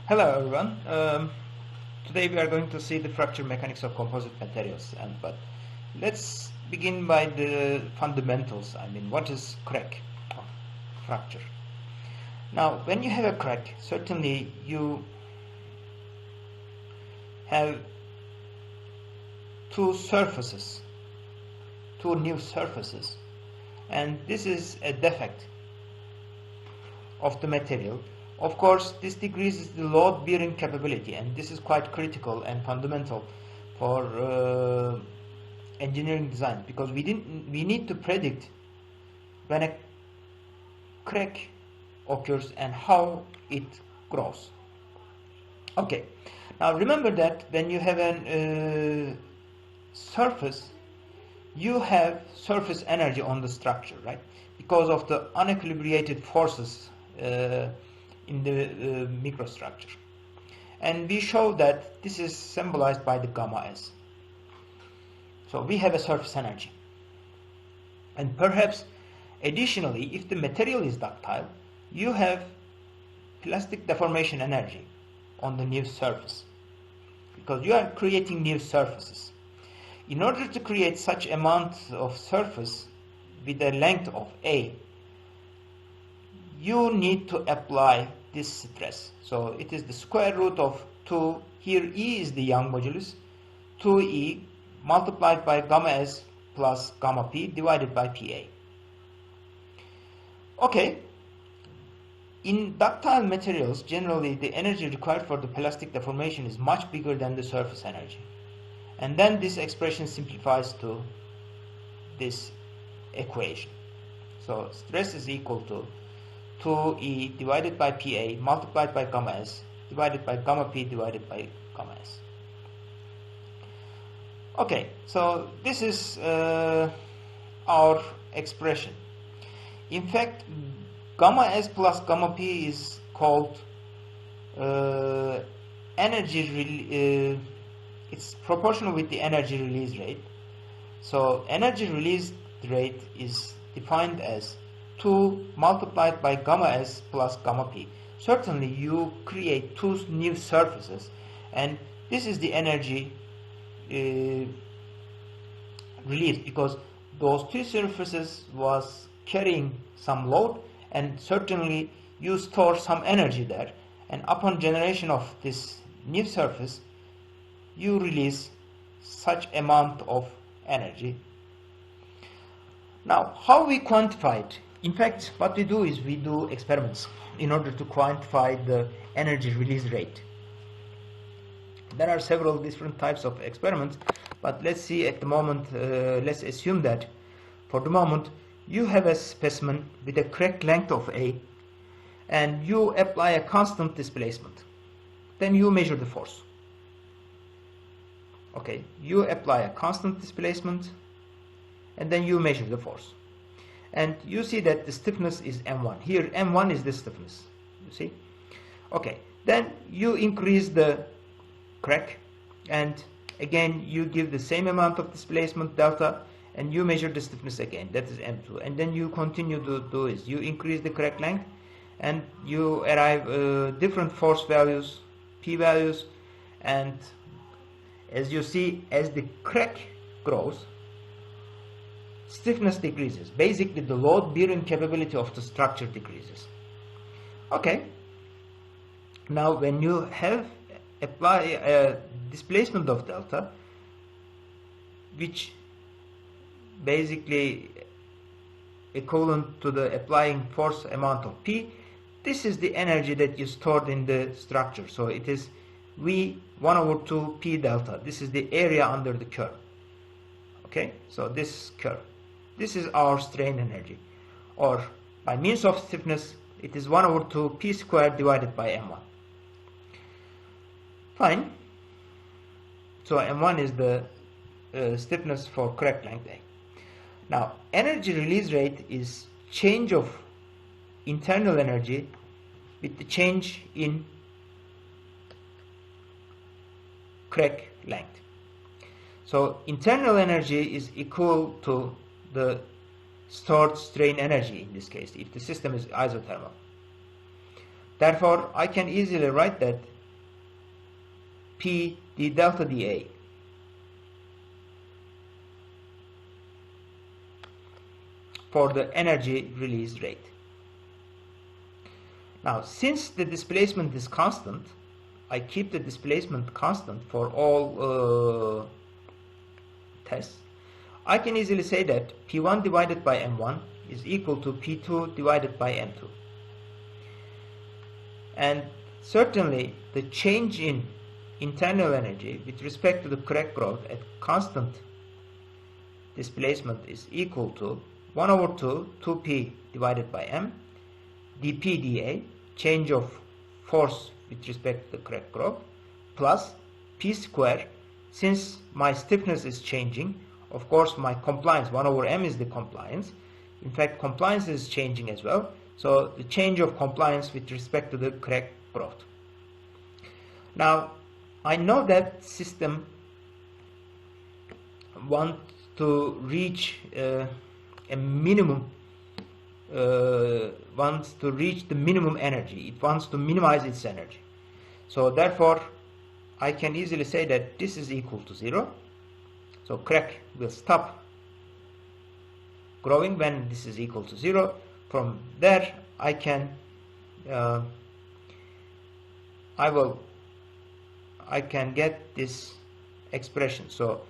Hello everyone. Today we are going to see the fracture mechanics of composite materials, but let's begin by the fundamentals. What is crack or fracture? Now, when you have a crack, certainly you have two new surfaces, and this is a defect of the material. Of course, this decreases the load bearing capability, and this is quite critical and fundamental for engineering design, because we need to predict when a crack occurs and how it grows. Okay, now remember that when you have a surface, you have surface energy on the structure, right? Because of the unequilibrated forces in the microstructure. And we show that this is symbolized by the gamma S. So we have a surface energy. And perhaps additionally, if the material is ductile, you have plastic deformation energy on the new surface, because you are creating new surfaces. In order to create such amount of surface with a length of A, you need to apply this stress. So it is the square root of 2, here E is the Young modulus, 2E multiplied by gamma S plus gamma P divided by PA. Okay, in ductile materials, generally the energy required for the plastic deformation is much bigger than the surface energy. And then this expression simplifies to this equation. So stress is equal to 2E divided by PA multiplied by gamma S divided by gamma P divided by gamma S. Okay, so this is our expression. In fact, gamma S plus gamma P is called it's proportional with the energy release rate. So energy release rate is defined as 2 multiplied by gamma S plus gamma P. Certainly you create two new surfaces, and this is the energy released, because those two surfaces was carrying some load, and certainly you store some energy there, and upon generation of this new surface you release such amount of energy. Now, how we quantify it? In fact, what we do is we do experiments in order to quantify the energy release rate. There are several different types of experiments, but let's see at the moment, let's assume that for the moment you have a specimen with a crack length of A, and you apply a constant displacement. Then you measure the force. Okay, you apply a constant displacement and then you measure the force. And you see that the stiffness is M1. Here M1 is the stiffness, you see. Okay, then you increase the crack, and again you give the same amount of displacement delta, and you measure the stiffness again, that is M2. And then you continue to do is you increase the crack length, and you arrive different force values, P values, and as you see, as the crack grows, stiffness decreases. Basically, the load bearing capability of the structure decreases. Okay. Now, when you have apply a displacement of delta, which basically equivalent to the applying force amount of P, this is the energy that you stored in the structure. So it is V 1 over 2 P delta. This is the area under the curve. Okay, so this curve. This is our strain energy. Or by means of stiffness, it is 1 over 2 P squared divided by M1. Fine. So M1 is the stiffness for crack length A. Now, energy release rate is change of internal energy with the change in crack length. So internal energy is equal to the stored strain energy in this case, if the system is isothermal. Therefore, I can easily write that P d delta dA. For the energy release rate. Now, since the displacement is constant, I keep the displacement constant for all tests. I can easily say that P1 divided by M1 is equal to P2 divided by M2. And certainly the change in internal energy with respect to the crack growth at constant displacement is equal to 1 over 2p divided by m dp dA, change of force with respect to the crack growth, plus p square. Since my stiffness is changing, of course my compliance, 1 over m is the compliance. In fact, compliance is changing as well. So the change of compliance with respect to the crack growth. Now, I know that system wants to reach a minimum, wants to reach the minimum energy. It wants to minimize its energy. So therefore, I can easily say that this is equal to 0. So crack will stop growing when this is equal to 0. From there, I can get this expression. So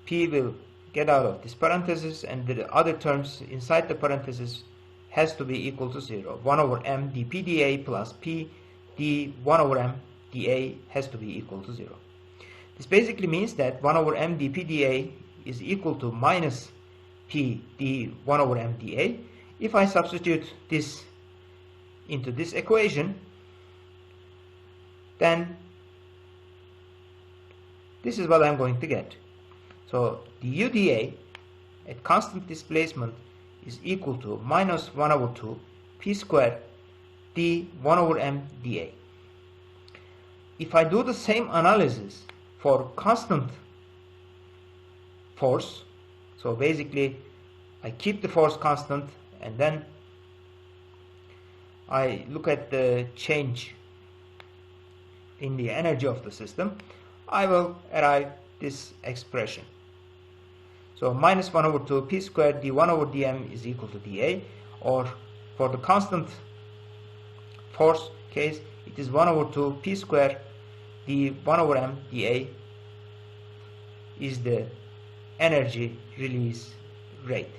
P will get out of this parenthesis, and the other terms inside the parenthesis has to be equal to 0. 1 over m dP dA plus P d 1 over m dA has to be equal to 0. This basically means that 1 over m dP dA is equal to minus P d 1 over m dA. If I substitute this into this equation, then this is what I'm going to get. So du dA at constant displacement is equal to minus 1 over 2 p squared d 1 over m dA. If I do the same analysis for constant force, so basically I keep the force constant and then I look at the change in the energy of the system, I will arrive this expression. So minus 1 over 2 p squared d1 over dm is equal to dA, or for the constant force case, it is 1 over 2 p squared d1 over m dA is the energy release rate.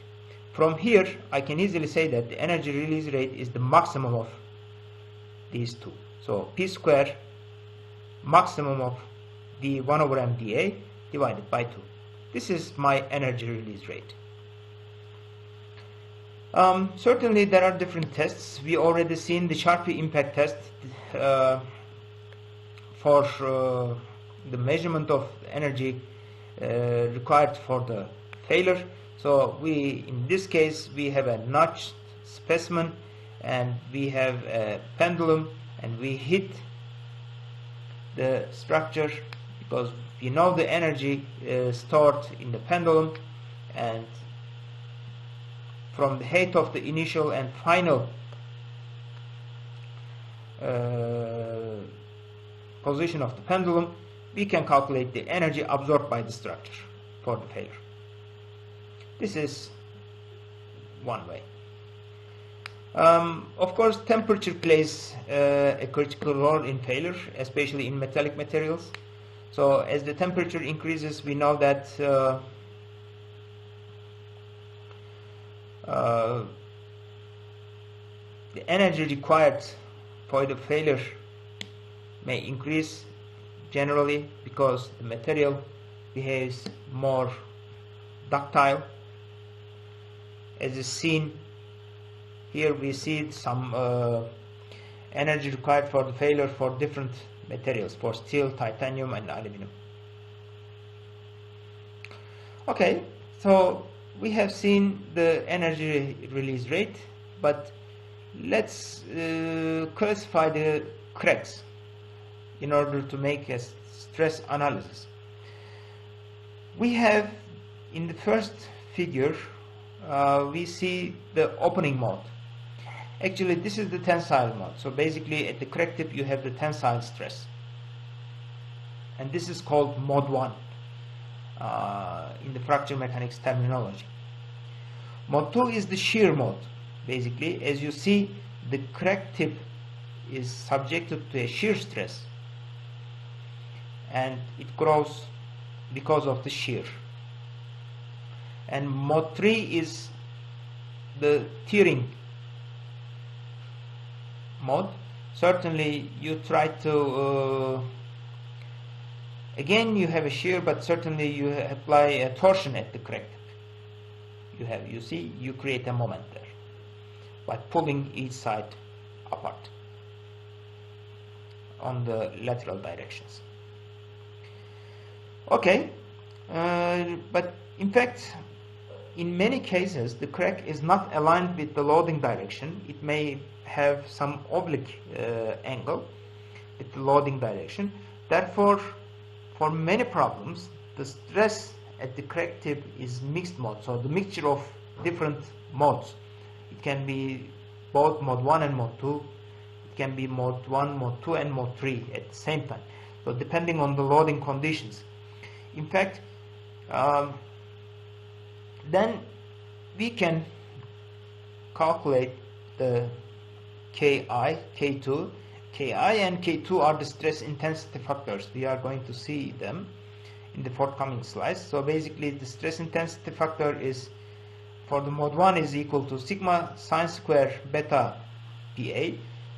From here, I can easily say that the energy release rate is the maximum of these two. So p squared maximum of d1 over m dA divided by 2. This is my energy release rate. Certainly there are different tests. We already seen the Charpy impact test for the measurement of energy required for the failure. So in this case we have a notched specimen and we have a pendulum, and we hit the structure because we know the energy stored in the pendulum, and from the height of the initial and final position of the pendulum, we can calculate the energy absorbed by the structure for the failure. This is one way. Of course, temperature plays a critical role in failure, especially in metallic materials. So as the temperature increases, we know that the energy required for the failure may increase generally because the material behaves more ductile. As is seen here, we see some energy required for the failure for different materials, for steel, titanium and aluminum. Okay, so we have seen the energy release rate, but let's classify the cracks in order to make a stress analysis. We have in the first figure we see the opening mode. Actually, this is the tensile mode. So basically at the crack tip you have the tensile stress. and this is called mode 1 in the fracture mechanics terminology. Mode 2 is the shear mode. Basically, as you see, the crack tip is subjected to a shear stress, and it grows because of the shear. And mode 3 is the tearing mode. Certainly you try to again you have a shear, but certainly you apply a torsion at the crack tip. You see, you create a moment there by pulling each side apart on the lateral directions. Okay, but in fact, in many cases, the crack is not aligned with the loading direction. It may have some oblique angle with the loading direction. Therefore, for many problems, the stress at the crack tip is mixed mode. So the mixture of different modes. It can be both mode 1 and mode 2. It can be mode 1, mode 2, and mode 3 at the same time. So depending on the loading conditions. In fact, then we can calculate the Ki, K2. Ki and K2 are the stress intensity factors. We are going to see them in the forthcoming slides. So basically the stress intensity factor is, for the mode 1, is equal to sigma sine square beta Pa.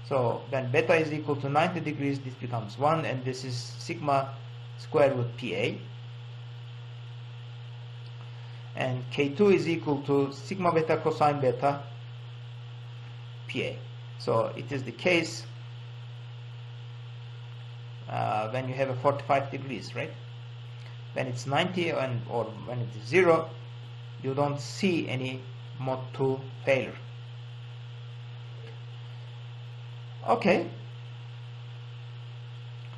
So when beta is equal to 90 degrees, this becomes 1, and this is sigma square root Pa. And K2 is equal to sigma beta cosine beta Pa. So it is the case when you have a 45 degrees, right? When it's 90 or when it is 0, you don't see any mode 2 failure. Okay.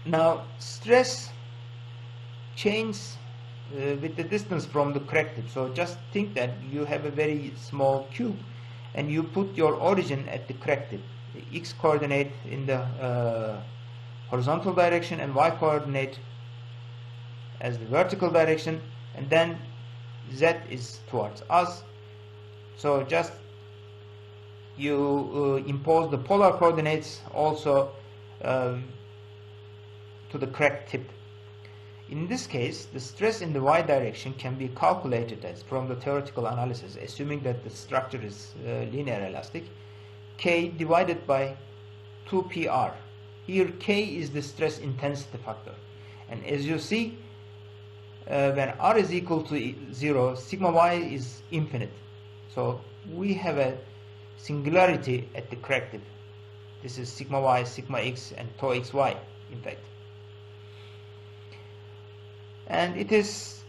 Now stress changes with the distance from the crack tip. So just think that you have a very small cube and you put your origin at the crack tip. The x coordinate in the horizontal direction and y coordinate as the vertical direction, and then z is towards us. So just you impose the polar coordinates also to the crack tip. In this case, the stress in the y direction can be calculated as from the theoretical analysis, assuming that the structure is linear elastic, K divided by 2PR. Here K is the stress intensity factor, and as you see, when R is equal to 0, sigma y is infinite. So we have a singularity at the crack tip. This is sigma y, sigma x, and tau xy, in fact. And it is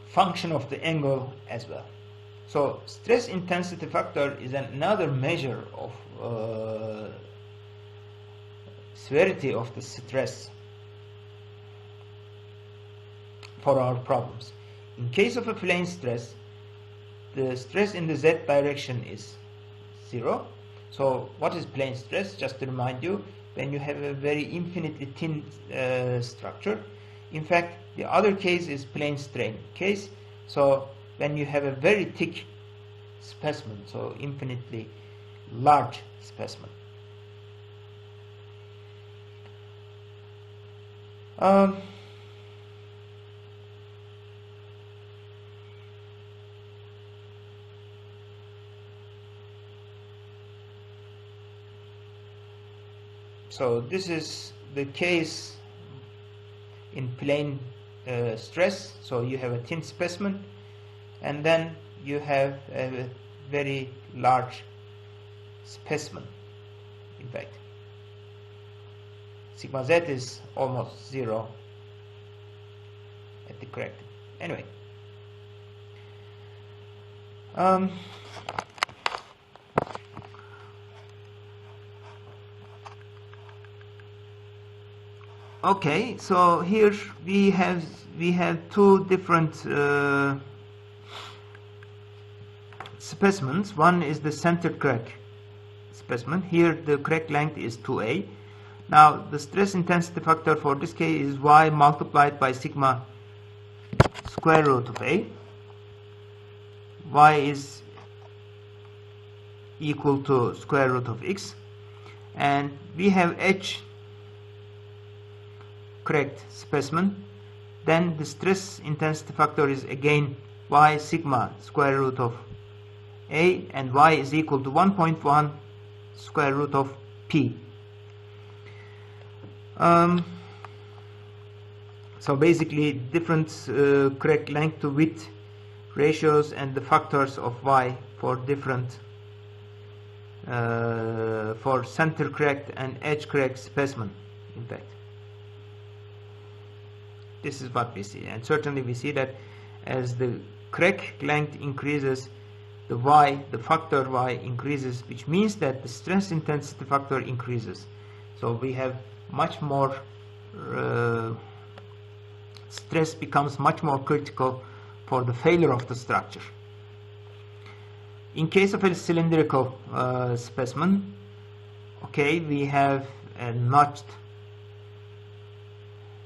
function of the angle as well. So stress intensity factor is another measure of severity of the stress for our problems. In case of a plane stress, the stress in the z direction is 0. So what is plane stress? Just to remind you, when you have a very infinitely thin structure. In fact, the other case is plane strain case. So when you have a very thick specimen, so infinitely large specimen. So this is the case in plane stress. So you have a thin specimen, and then you have a very large specimen. In fact, sigma z is almost 0 at the crack. Anyway, okay, so here we have two different specimens. One is the centered crack specimen. Here the crack length is 2a. Now the stress intensity factor for this case is y multiplied by sigma square root of a. Y is equal to square root of x, and we have H cracked specimen. Then the stress intensity factor is again y sigma square root of a, and y is equal to 1.1 square root of p. So basically different crack length to width ratios and the factors of y for different for center cracked and edge cracked specimen. In fact, this is what we see, and certainly we see that as the crack length increases, the factor y increases, which means that the stress intensity factor increases. So we have much more stress becomes much more critical for the failure of the structure. In case of a cylindrical specimen, okay, we have a notched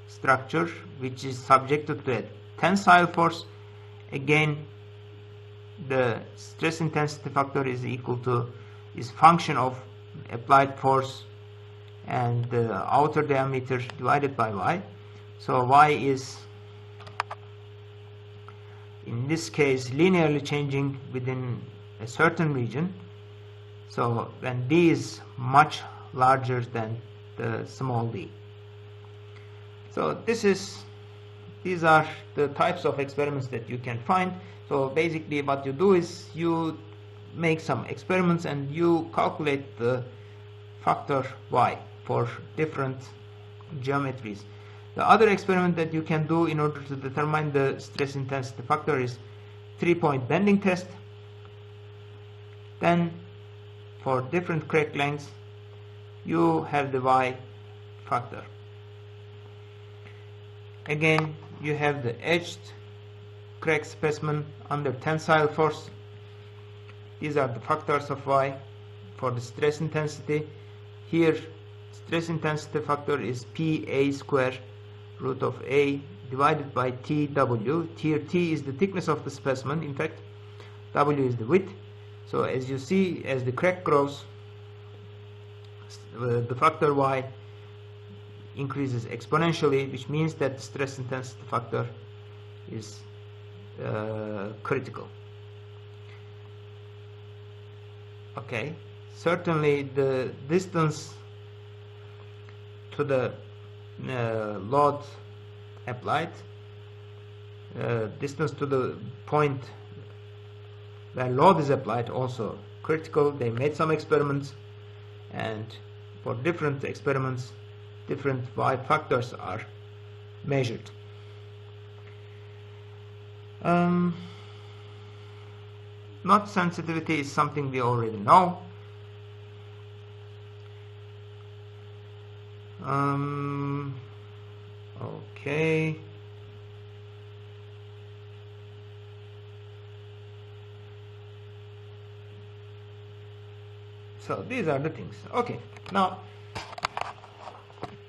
structure which is subjected to a tensile force. Again, the stress intensity factor is equal to function of applied force and the outer diameter divided by y. So y is in this case linearly changing within a certain region. So when d is much larger than the small d. So these are the types of experiments that you can find. So basically what you do is you make some experiments and you calculate the factor y for different geometries. The other experiment that you can do in order to determine the stress intensity factor is 3-point bending test. Then for different crack lengths you have the y factor. Again, you have the edged crack specimen under tensile force. These are the factors of y for the stress intensity. Here stress intensity factor is PA square root of A divided by TW. Here T is the thickness of the specimen, in fact W is the width. So as you see, as the crack grows, the factor y increases exponentially, which means that the stress intensity factor is critical. Okay, certainly the distance to the load applied, distance to the point where load is applied also critical. They made some experiments, and for different experiments different y factors are measured. Knot sensitivity is something we already know. Okay. So these are the things. Okay. Now,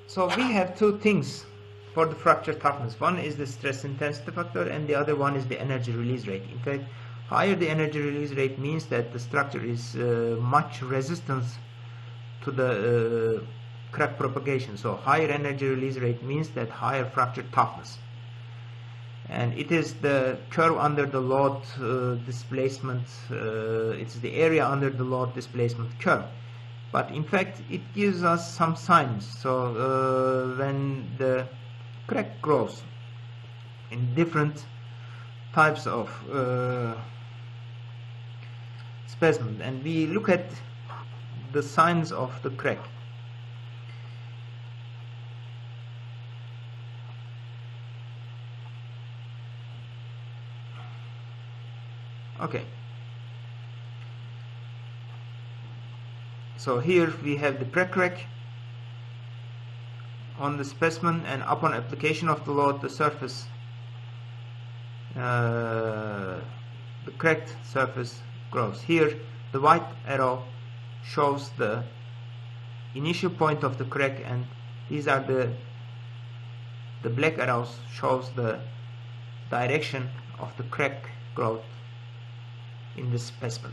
so we have two things for the fracture toughness. One is the stress intensity factor and the other one is the energy release rate. In fact, higher the energy release rate means that the structure is much resistance to the crack propagation. So higher energy release rate means that higher fracture toughness. And it is the curve under the load displacement, it's the area under the load displacement curve. But in fact it gives us some signs. So when the crack grows in different types of specimen and we look at the signs of the crack. Okay, so here we have the pre-crack on the specimen, and upon application of the load the surface, the cracked surface grows. Here the white arrow shows the initial point of the crack, and these are the black arrows shows the direction of the crack growth in this specimen.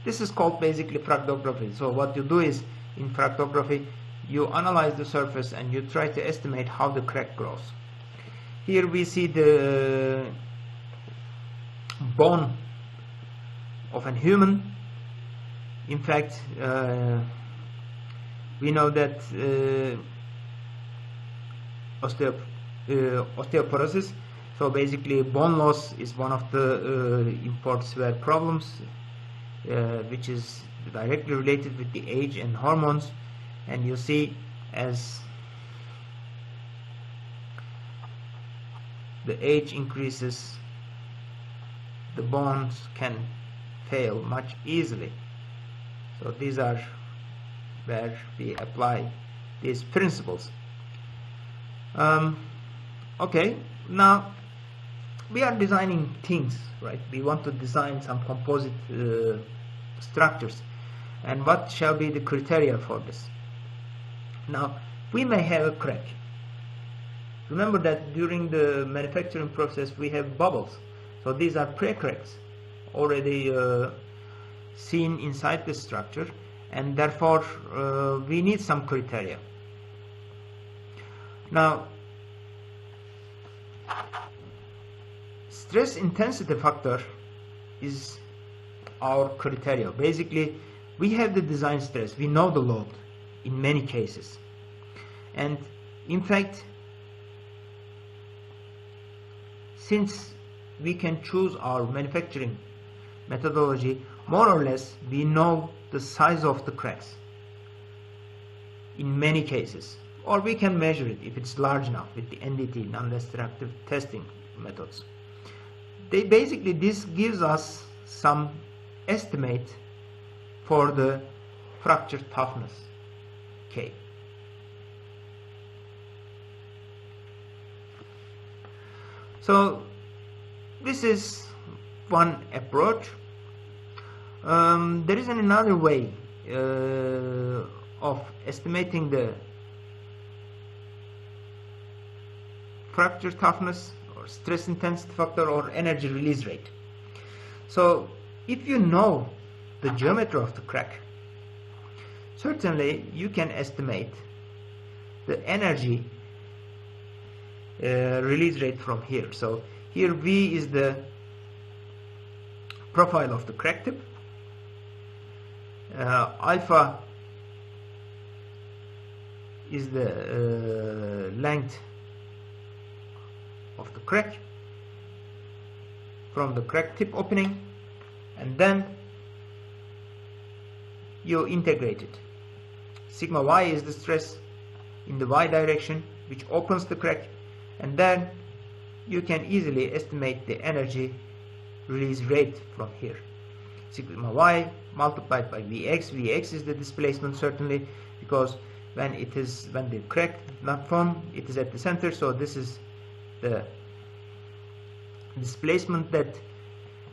This is called basically fructography. So what you do is, in fructography, you analyze the surface and you try to estimate how the crack grows. Here we see the bone of a human. In fact, we know that osteoporosis, so basically bone loss, is one of the important severe problems, which is directly related with the age and hormones. And you see, as the age increases, the bones can fail much easily. So these are where we apply these principles. Okay, now we are designing things, right? We want to design some composite structures, and what shall be the criteria for this? Now, we may have a crack. Remember that during the manufacturing process we have bubbles, so these are pre-cracks already seen inside the structure, and therefore we need some criteria. Now, stress intensity factor is our criteria. Basically, we have the design stress, we know the load in many cases, and in fact, since we can choose our manufacturing methodology, more or less we know the size of the cracks in many cases, or we can measure it if it's large enough with the NDT, non-destructive testing methods. Basically, this gives us some estimate for the fracture toughness K. So this is one approach. There is another way of estimating the fracture toughness, or stress intensity factor, or energy release rate. So if you know the geometry of the crack, certainly you can estimate the energy release rate from here. So here V is the profile of the crack tip, alpha is the length of the crack from the crack tip opening, and then you integrate it. Sigma y is the stress in the y direction which opens the crack, and then you can easily estimate the energy release rate from here. Sigma y multiplied by Vx. Vx is the displacement, certainly, because when the crack not formed, it is at the center, so this is the displacement that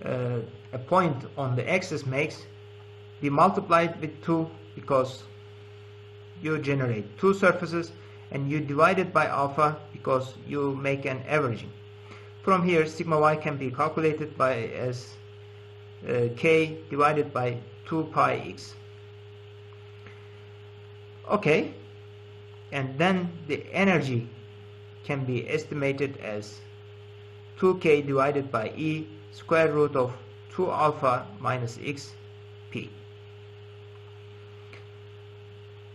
a point on the axis makes. We multiply it with 2 because you generate 2 surfaces, and you divide it by alpha because you make an averaging. From here, sigma y can be calculated by as k divided by 2 pi x. Okay, and then the energy can be estimated as 2k divided by e square root of 2 alpha minus x p.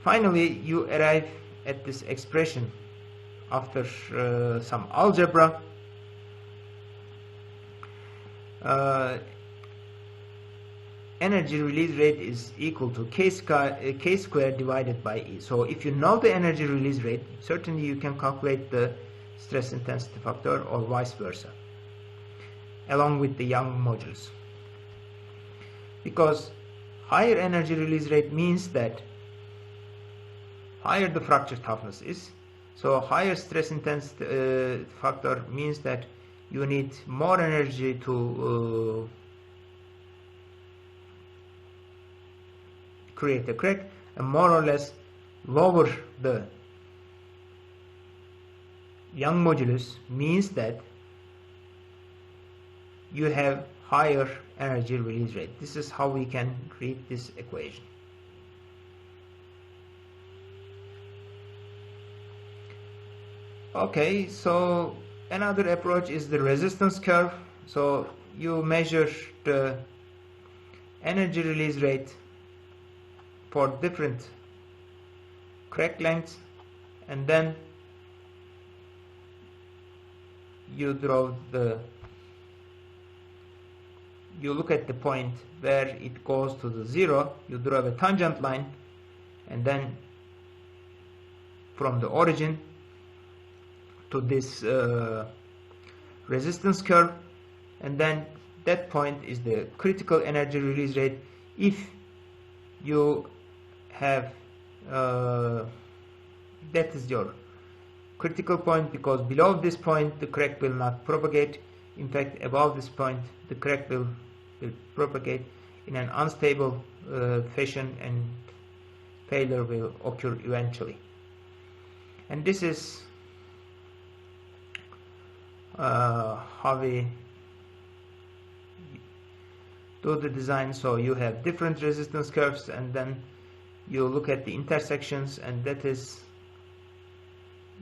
Finally, you arrive at this expression after some algebra. Energy release rate is equal to k squared divided by E. So if you know the energy release rate, certainly you can calculate the stress intensity factor, or vice versa, along with the Young modulus. Because higher energy release rate means that higher the fracture toughness is, so higher stress intensity factor means that you need more energy to create a crack, and more or less lower the Young modulus means that you have higher energy release rate. This is how we can read this equation. Okay, so another approach is the resistance curve. So you measure the energy release rate for different crack lengths, and then you look at the point where it goes to the zero, you draw a tangent line, and then from the origin to this resistance curve, and then that point is the critical energy release rate. If you have that is your critical point, because below this point the crack will not propagate. In fact, above this point the crack will propagate in an unstable fashion, and failure will occur eventually. And this is how we do the design. So you have different resistance curves, and then you look at the intersections, and that is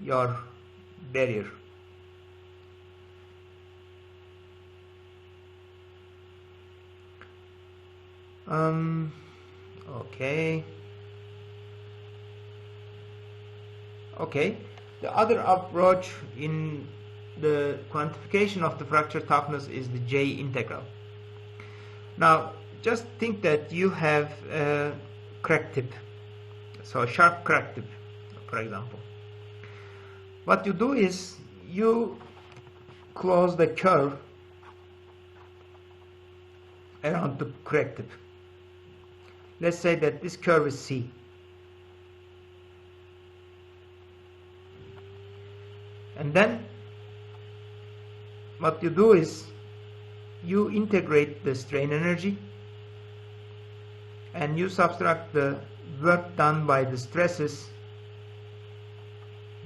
your barrier. Okay. The other approach in the quantification of the fracture toughness is the J integral. Now, just think that you have a crack tip, so a sharp crack tip, for example. What you do is you close the curve around the crack tip. Let's say that this curve is C. And then what you do is you integrate the strain energy, and you subtract the work done by the stresses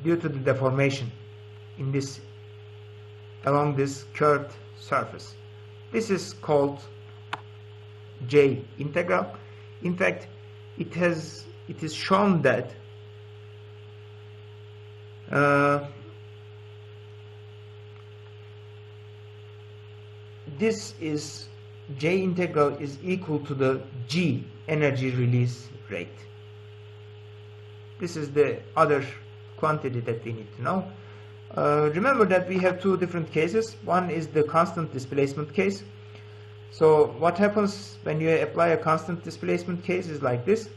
due to the deformation in this along this curved surface. This is called J integral. In fact, it is shown that this is J integral is equal to the G energy release rate. This is the other quantity that we need to know. Remember that we have two different cases. One is the constant displacement case. So what happens when you apply a constant displacement case is like this.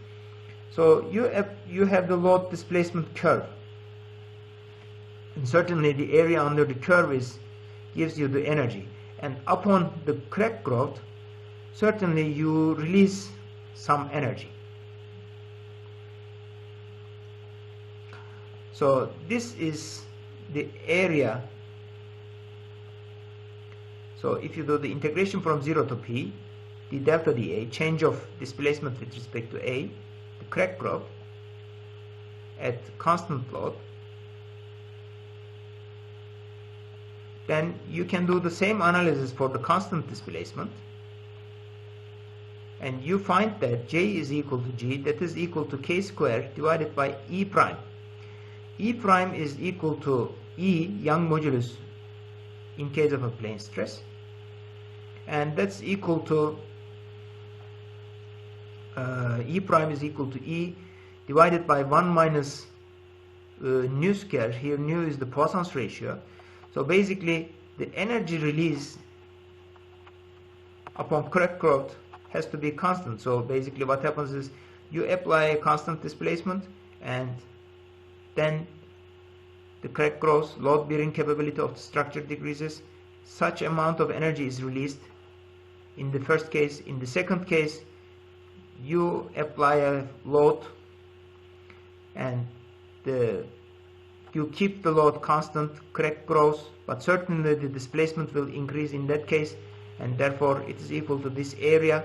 So you have the load displacement curve, and certainly the area under the curve gives you the energy, and upon the crack growth certainly you release some energy. So this is the area. So if you do the integration from 0 to P, the delta dA, change of displacement with respect to A, the crack growth at constant load, then you can do the same analysis for the constant displacement, and you find that J is equal to G, that is equal to K squared divided by E prime. E prime is equal to E Young modulus in case of a plane stress, and that's equal to E prime is equal to E divided by 1 minus nu square. Here nu is the Poisson's ratio. So basically the energy release upon crack growth has to be constant. So basically what happens is you apply a constant displacement, and then the crack grows, load bearing capability of the structure decreases, such amount of energy is released in the first case. In the second case you apply a load, and you keep the load constant, crack grows, but certainly the displacement will increase in that case, and therefore it is equal to this area.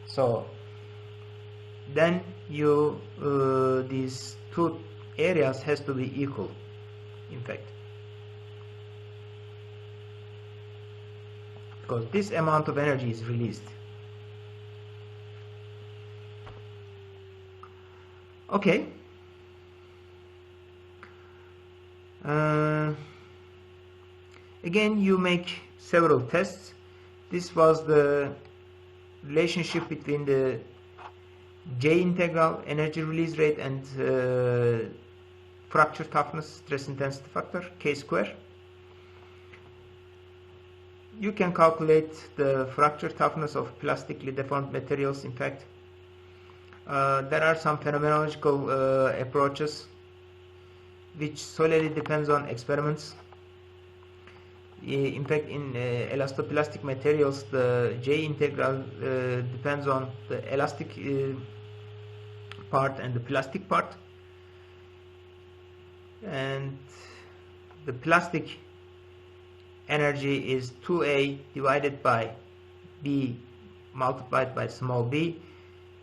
So then these two areas has to be equal, in fact, because this amount of energy is released. Okay. Again, you make several tests. This was the relationship between the J integral, energy release rate, and fracture toughness, stress intensity factor, K square. You can calculate the fracture toughness of plastically deformed materials. In fact, there are some phenomenological approaches which solely depends on experiments. In fact, in elastoplastic materials, the J integral depends on the elastic part and the plastic part, and the plastic energy is 2A divided by B multiplied by small b.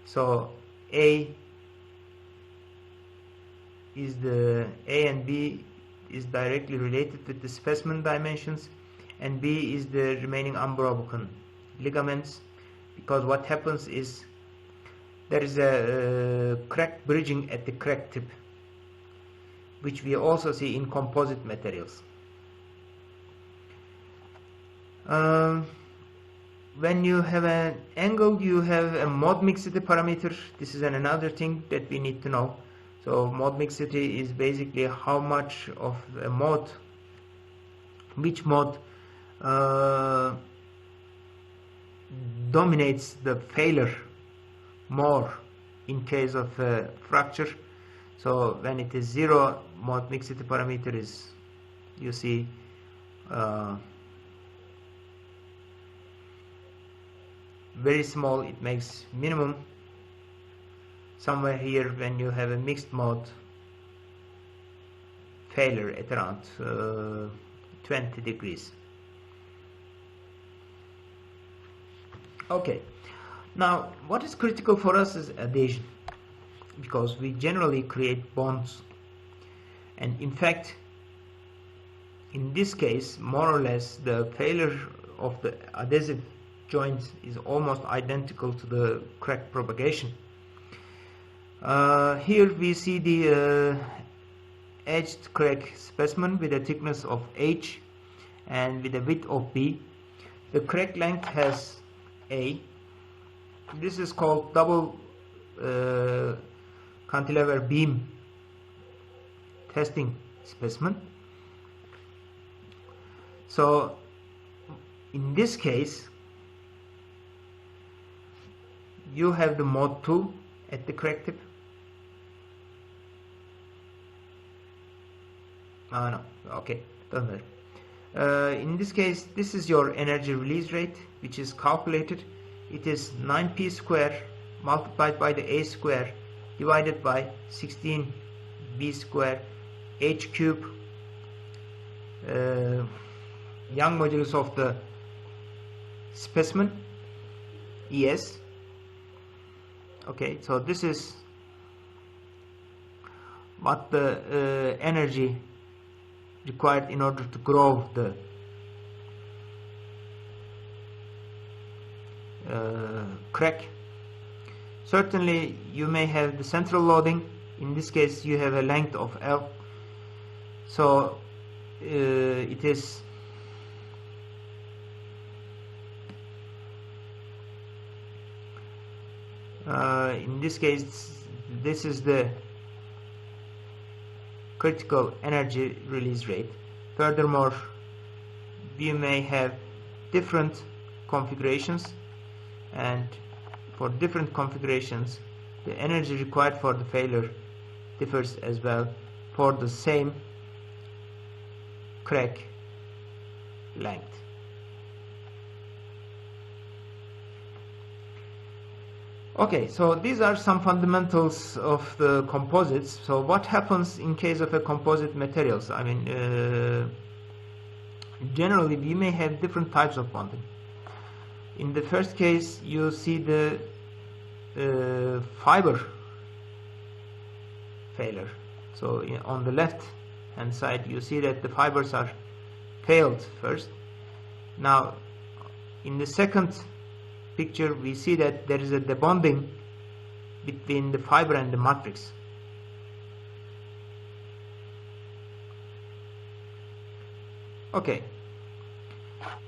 So A and B is directly related with the specimen dimensions, and B is the remaining unbroken ligaments, because what happens is there is a crack bridging at the crack tip, which we also see in composite materials. When you have an angle, you have a mode mixity parameter. This is another thing that we need to know. So mode mixity is basically how much of a mode, which mode dominates the failure more in case of a fracture. So when it is 0, mode mixity parameter is, you see, very small, it makes minimum. Somewhere here, when you have a mixed mode failure at around 20 degrees. Okay, now what is critical for us is adhesion, because we generally create bonds, and in fact in this case more or less the failure of the adhesive joint is almost identical to the crack propagation. Here we see the edged crack specimen with a thickness of H and with a width of B. The crack length has A. This is called double cantilever beam testing specimen. So in this case you have the mode 2 at the crack tip. No, okay, doesn't matter. In this case, this is your energy release rate, which is calculated. It is 9p square multiplied by the a square divided by 16b square h cube, Young modulus of the specimen, ES. Okay, so this is what the energy required in order to grow the crack. Certainly you may have the central loading. In this case you have a length of L, so it is in this case this is the critical energy release rate. Furthermore, we may have different configurations, and for different configurations the energy required for the failure differs as well for the same crack length. Okay, so these are some fundamentals of the composites. So what happens in case of a composite materials? I mean, generally we may have different types of bonding. In the first case you see the fiber failure. So on the left hand side you see that the fibers are failed first. Now in the second picture we see that there is a debonding between the fiber and the matrix. Okay,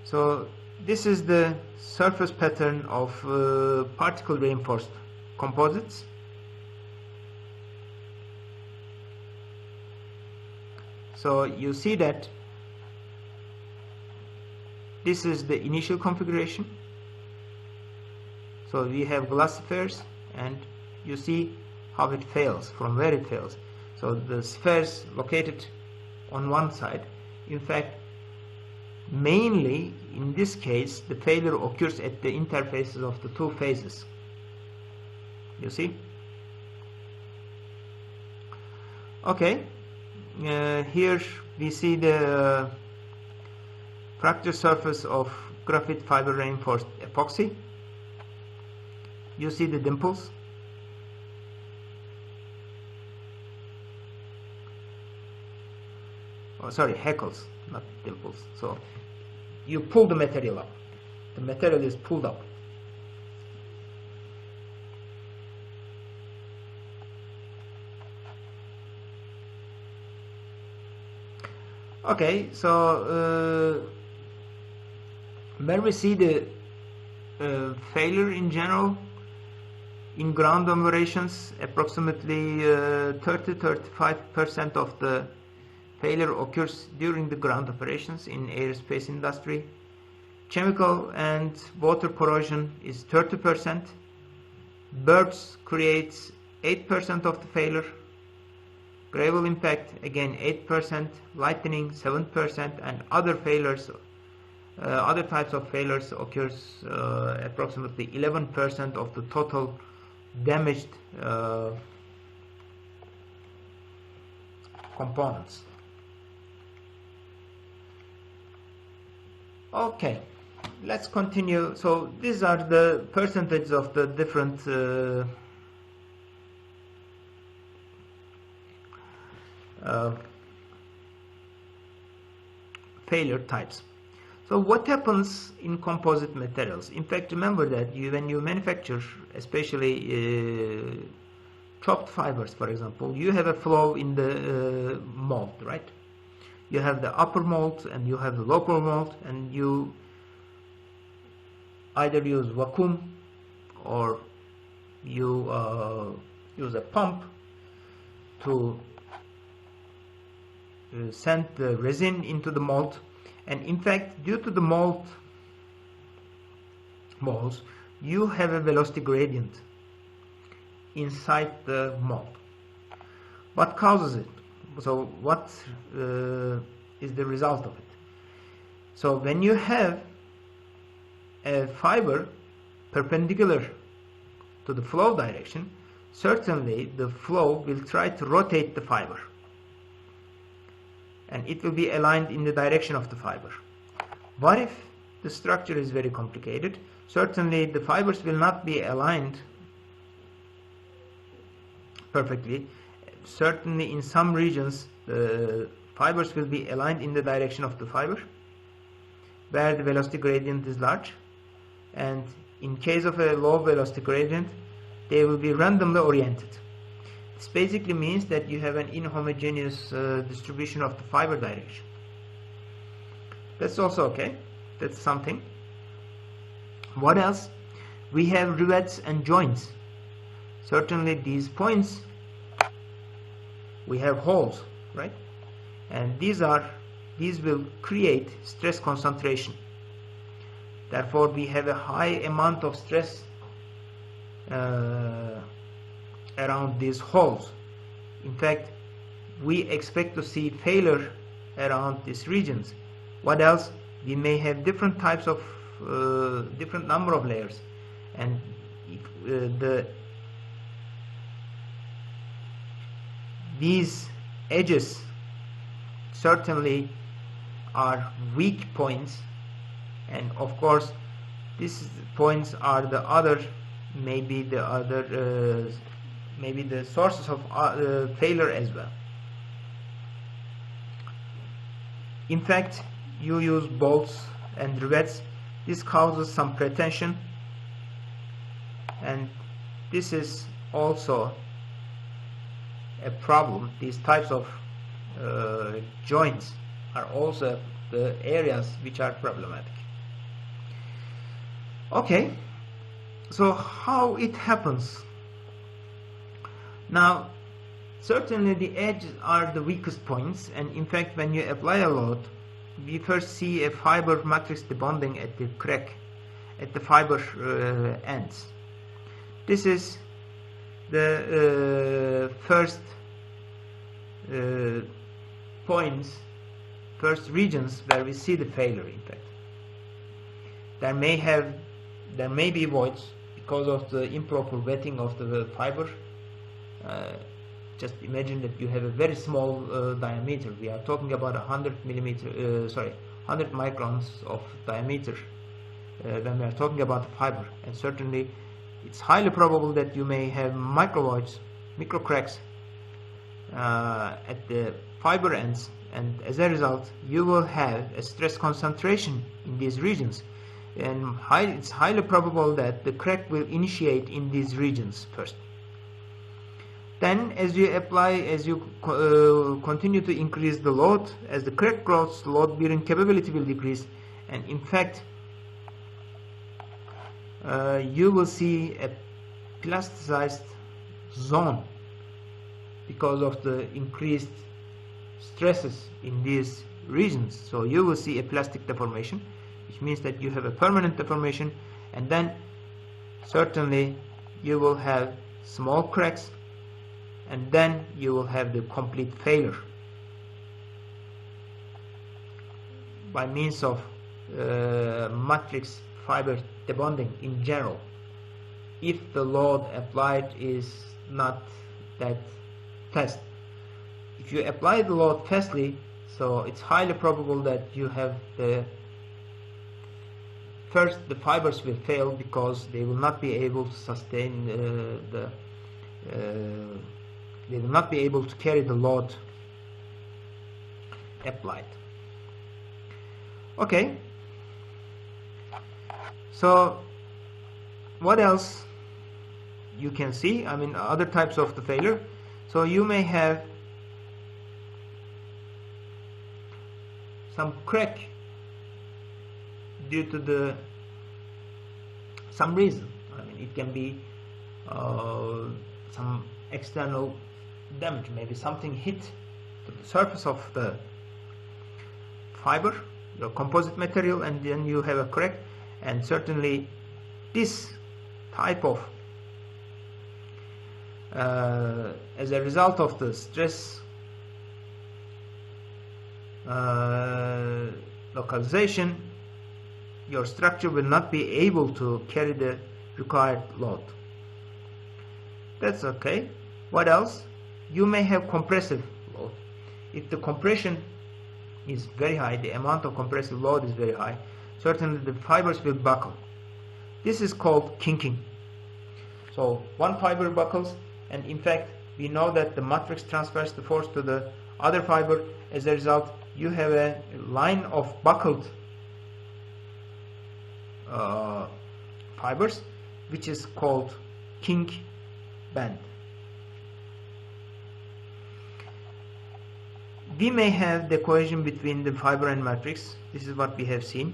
so this is the surface pattern of particle reinforced composites. So you see that this is the initial configuration. So we have glass spheres, and you see how it fails, from where it fails. So the spheres located on one side, in fact mainly in this case the failure occurs at the interfaces of the two phases. You see? Okay, here we see the fracture surface of graphite fiber reinforced epoxy. You see the dimples. Oh, sorry, hackles, not dimples. So you pull the material up. The material is pulled up. Okay, so when we see the failure in general in ground operations, approximately 30-35% of the failure occurs during the ground operations in aerospace industry. Chemical and water corrosion is 30%. Birds creates 8% of the failure. Gravel impact again 8%, lightning 7%, and other failures, other types of failures occurs approximately 11% of the total damaged components. Okay, let's continue. So these are the percentages of the different failure types. So what happens in composite materials? In fact, remember that when you manufacture, especially chopped fibers, for example, you have a flow in the mold, right? You have the upper mold and you have the lower mold, and you either use vacuum or you use a pump to send the resin into the mold. And in fact, due to the molds, you have a velocity gradient inside the mold. What causes it? So what is the result of it? So when you have a fiber perpendicular to the flow direction, certainly the flow will try to rotate the fiber, and it will be aligned in the direction of the fiber. What if the structure is very complicated? Certainly the fibers will not be aligned perfectly. Certainly in some regions the fibers will be aligned in the direction of the fiber where the velocity gradient is large, and in case of a low velocity gradient they will be randomly oriented. This basically means that you have an inhomogeneous distribution of the fiber direction. That's also okay. That's something. What else? We have rivets and joints. Certainly these points, we have holes, right? And these will create stress concentration. Therefore we have a high amount of stress around these holes. In fact, we expect to see failure around these regions. What else? We may have different types of different number of layers, and these edges certainly are weak points, and of course these points are the other maybe the other maybe the sources of failure as well. In fact, you use bolts and rivets. This causes some pretension, and this is also a problem. These types of joints are also the areas which are problematic. Okay, so how it happens? Now, certainly the edges are the weakest points, and in fact when you apply a load, we first see a fiber matrix debonding at the crack, at the fiber ends. This is the first points, first regions where we see the failure. In fact, there may be voids because of the improper wetting of the fiber. Just imagine that you have a very small diameter. We are talking about 100 microns of diameter when we are talking about the fiber, and certainly it's highly probable that you may have micro voids, micro cracks at the fiber ends, and as a result you will have a stress concentration in these regions, and it's highly probable that the crack will initiate in these regions first. Then as you continue to increase the load, as the crack grows, load bearing capability will decrease, and in fact you will see a plasticized zone because of the increased stresses in these regions. So you will see a plastic deformation, which means that you have a permanent deformation, and then certainly you will have small cracks, and then you will have the complete failure by means of matrix fiber debonding in general, if the load applied is not that fast. If you apply the load fastly, so it's highly probable that you have the fibers will fail because they will not be able to sustain they will not be able to carry the load applied. Okay, so what else you can see? I mean, other types of the failure. So you may have some crack due to some reason. I mean, it can be some external damage, maybe something hit to the surface of the fiber, your composite material, and then you have a crack. And certainly this type of as a result of the stress localization, your structure will not be able to carry the required load. That's okay. What else? You may have compressive load. If the compression is very high, the amount of compressive load is very high, certainly the fibers will buckle. This is called kinking. So one fiber buckles, and in fact we know that the matrix transfers the force to the other fiber. As a result, you have a line of buckled fibers, which is called kink band. We may have the cohesion between the fiber and matrix. This is what we have seen.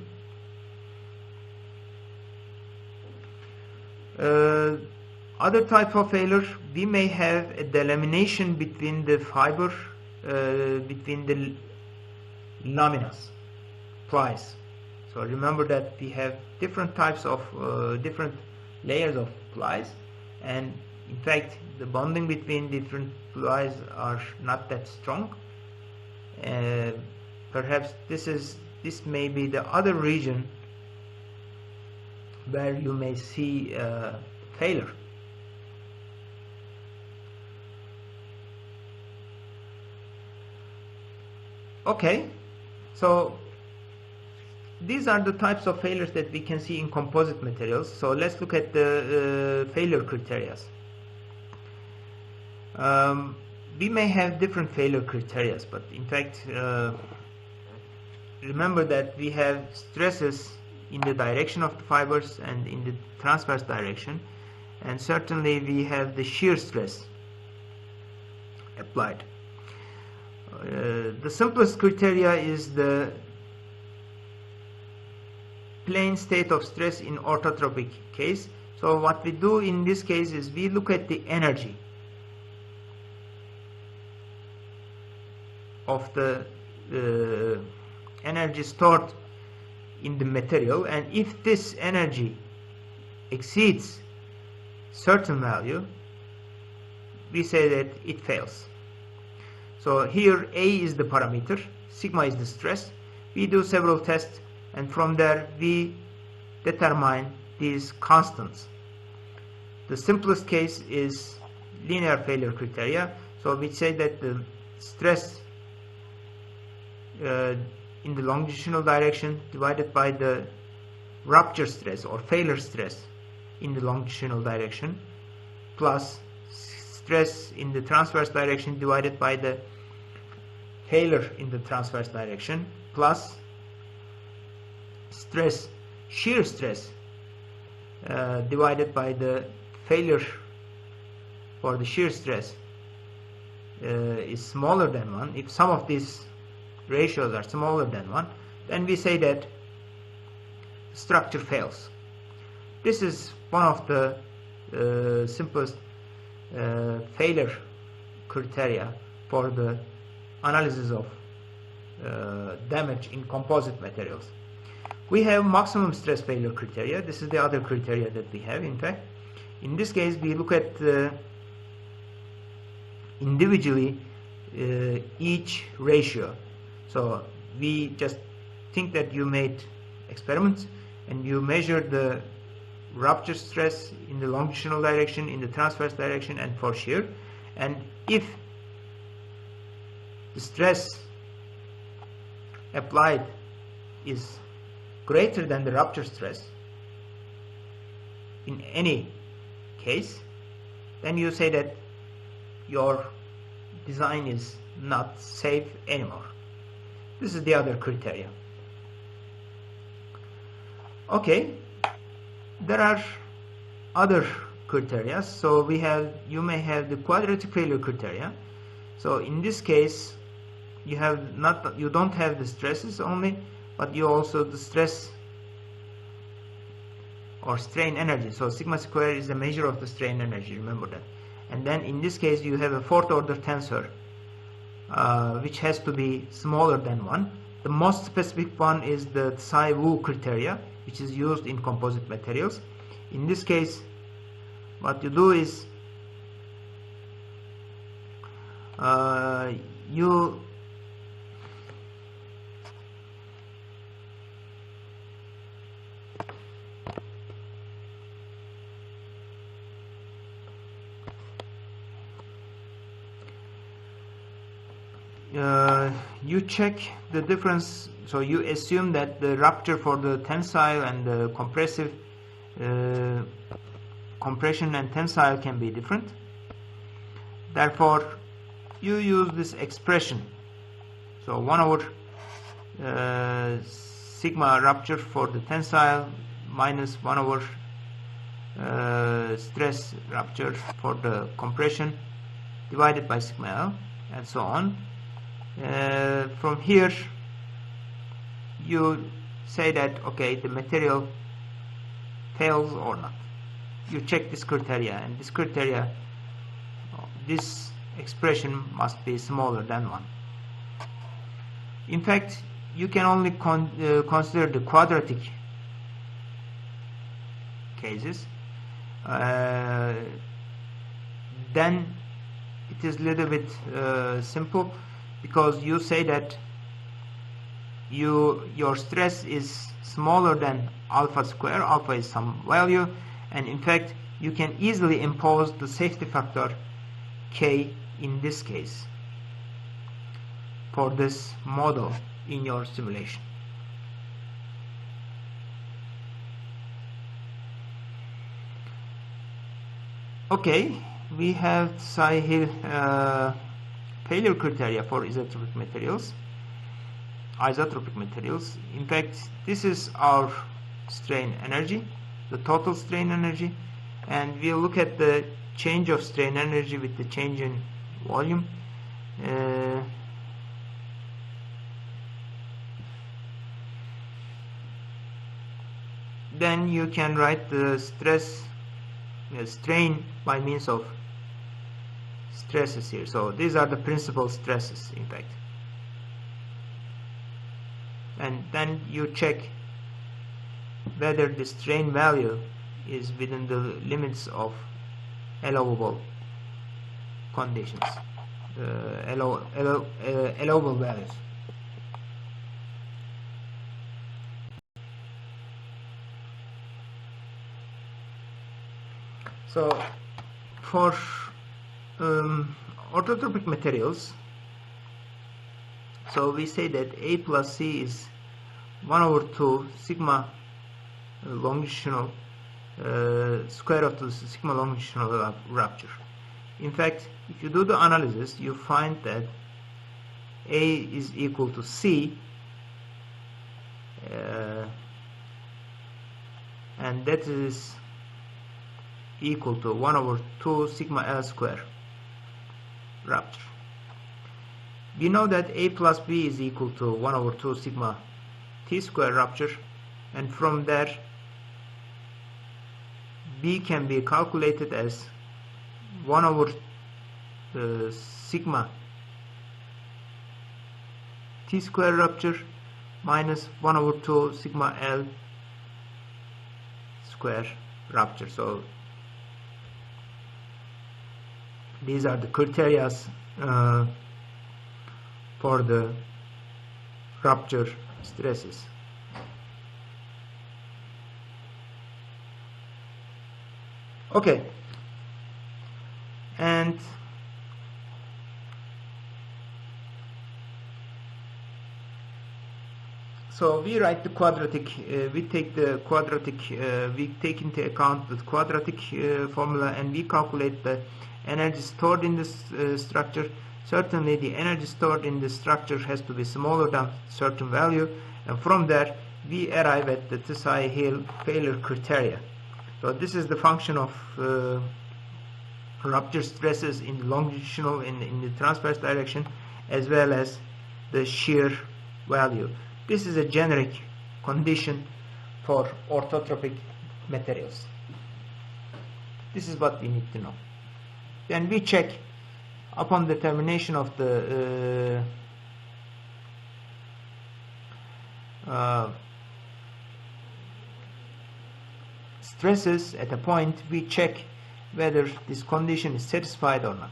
Other type of failure, we may have a delamination between the fiber, between the laminas, plies. So remember that we have different types of different layers of plies, and in fact the bonding between different plies are not that strong. Perhaps this may be the other region where you may see failure. Okay, so these are the types of failures that we can see in composite materials. So let's look at the failure criteria. We may have different failure criteria, but in fact, remember that we have stresses in the direction of the fibers and in the transverse direction, and certainly we have the shear stress applied. The simplest criteria is the plane state of stress in orthotropic case. So what we do in this case is we look at the energy of the energy stored in the material, and if this energy exceeds certain value, we say that it fails. So here A is the parameter, sigma is the stress. We do several tests, and from there we determine these constants. The simplest case is linear failure criteria. So we say that the stress in the longitudinal direction divided by the rupture stress or failure stress in the longitudinal direction plus stress in the transverse direction divided by the failure in the transverse direction plus stress, shear stress divided by the failure for the shear stress is smaller than 1. If some of these ratios are smaller than 1, then we say that the structure fails. This is one of the simplest failure criteria for the analysis of damage in composite materials. We have maximum stress failure criteria. This is the other criteria that we have. In fact, in this case we look at individually each ratio. So we just think that you made experiments and you measure the rupture stress in the longitudinal direction, in the transverse direction, and for shear, and if the stress applied is greater than the rupture stress in any case, then you say that your design is not safe anymore. This is the other criteria. Okay, there are other criteria. So you may have the quadratic failure criteria. So in this case, you don't have the stresses only, but you also the stress or strain energy. So sigma square is a measure of the strain energy, remember that. And then in this case you have a fourth order tensor which has to be smaller than 1. The most specific one is the Tsai-Wu criteria, which is used in composite materials. In this case, what you do is you check the difference. So you assume that the rupture for the tensile and the compressive compression and tensile can be different. Therefore you use this expression. So 1 over sigma rupture for the tensile minus 1 over stress rupture for the compression divided by sigma L, and so on. From here you say that okay, the material fails or not. You check this criteria, and this criteria, this expression must be smaller than 1. In fact, you can only consider the quadratic cases. Then it is a little bit simple, because you say that your stress is smaller than alpha square. Alpha is some value, and in fact you can easily impose the safety factor K in this case for this model in your simulation. Okay, we have Tsai-Hill failure criteria for isotropic materials. In fact, this is our strain energy, the total strain energy, and we'll look at the change of strain energy with the change in volume. Then you can write the strain by means of stresses here. So these are the principal stresses, in fact. And then you check whether the strain value is within the limits of allowable conditions, allowable values. So for orthotropic materials, so we say that A plus C is 1/2 sigma longitudinal square of the sigma longitudinal rupture. In fact, if you do the analysis, you find that A is equal to C, and that is equal to 1/2 sigma L square rupture. We know that A plus B is equal to 1/2 sigma T square rupture, and from there B can be calculated as 1/sigma T square rupture minus 1/2 sigma L square rupture. So these are the criteria for the rupture stresses. Okay, and so we write the quadratic, we take into account the quadratic formula, and we calculate the energy stored in this structure. Certainly the energy stored in the structure has to be smaller than certain value, and from there we arrive at the Tsai-Hill failure criteria. So this is the function of rupture stresses in the longitudinal in the transverse direction, as well as the shear value. This is a generic condition for orthotropic materials. This is what we need to know. Then we check upon determination of the stresses at a point. We check whether this condition is satisfied or not.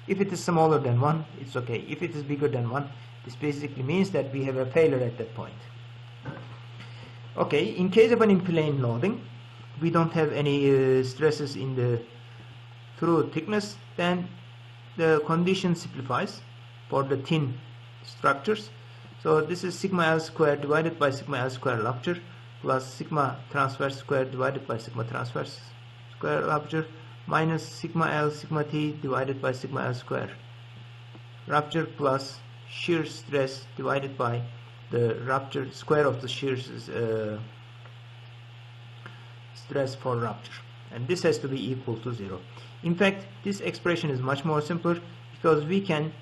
If it is smaller than 1, it's okay. If it is bigger than 1, this basically means that we have a failure at that point. Okay, in case of an in-plane loading, we don't have any stresses in the through thickness, then the condition simplifies for the thin structures. So this is sigma L square divided by sigma L square rupture plus sigma transverse square divided by sigma transverse square rupture minus sigma L sigma T divided by sigma L square rupture plus shear stress divided by the rupture square of the shear stress for rupture, and this has to be equal to 0. In fact, this expression is much more simpler because we can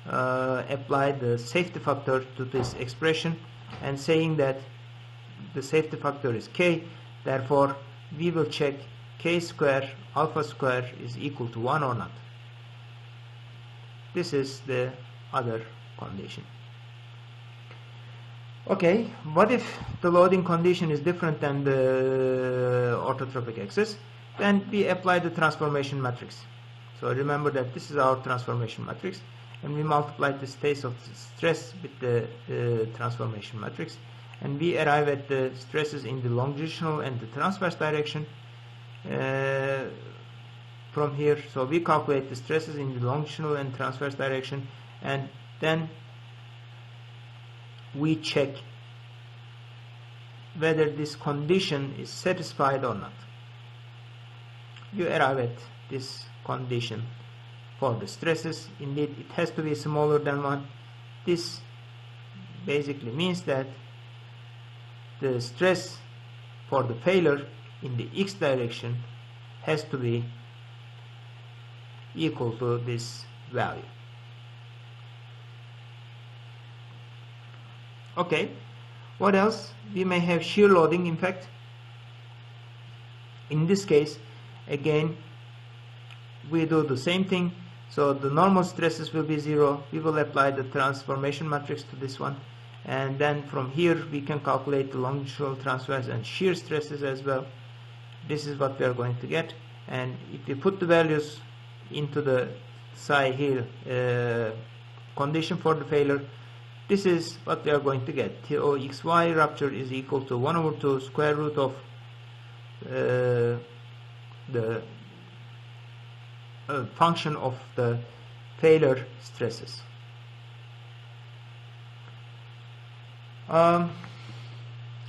apply the safety factor to this expression, and saying that the safety factor is k, therefore we will check k square alpha square is equal to 1 or not. This is the other condition. Okay, what if the loading condition is different than the orthotropic axis? Then we apply the transformation matrix. So remember that this is our transformation matrix, and we multiply the space of the stress with the transformation matrix, and we arrive at the stresses in the longitudinal and the transverse direction from here. So we calculate the stresses in the longitudinal and transverse direction, and then we check whether this condition is satisfied or not. you arrive at this condition for the stresses. Indeed, it has to be smaller than 1. This basically means that the stress for the failure in the x direction has to be equal to this value. Okay, what else? We may have shear loading. In fact, in this case, again, we do the same thing. So the normal stresses will be 0. We will apply the transformation matrix to this one, and then from here we can calculate the longitudinal transverse and shear stresses as well. This is what we are going to get, and if we put the values into the psi here condition for the failure, this is what we are going to get. TOXY rupture is equal to 1/2 square root of the function of the failure stresses.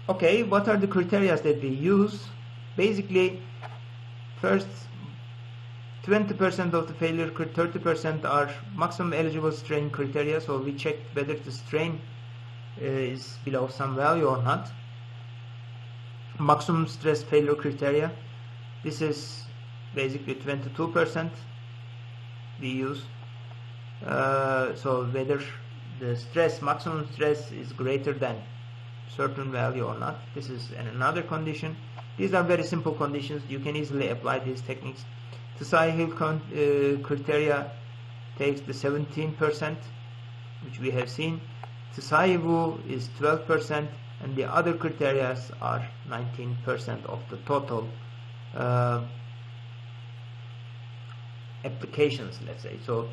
Okay, what are the criteria that we use? Basically, first 20% of the failure, 30% are maximum eligible strain criteria, so we check whether the strain is below some value or not. Maximum stress failure criteria, this is basically 22% we use, so whether the stress, maximum stress, is greater than certain value or not. This is another condition. These are very simple conditions. You can easily apply these techniques. The Tsai-Hill criteria takes the 17%, which we have seen. The Tsai-Wu is 12%, and the other criteria are 19% of the total applications, let's say. So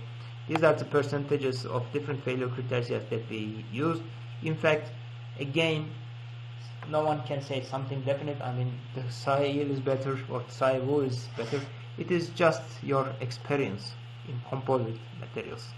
these are the percentages of different failure criteria that we use. In fact, again, no one can say something definite. I mean, the Tsai-Hill is better or Tsai-Wu is better. It is just your experience in composite materials.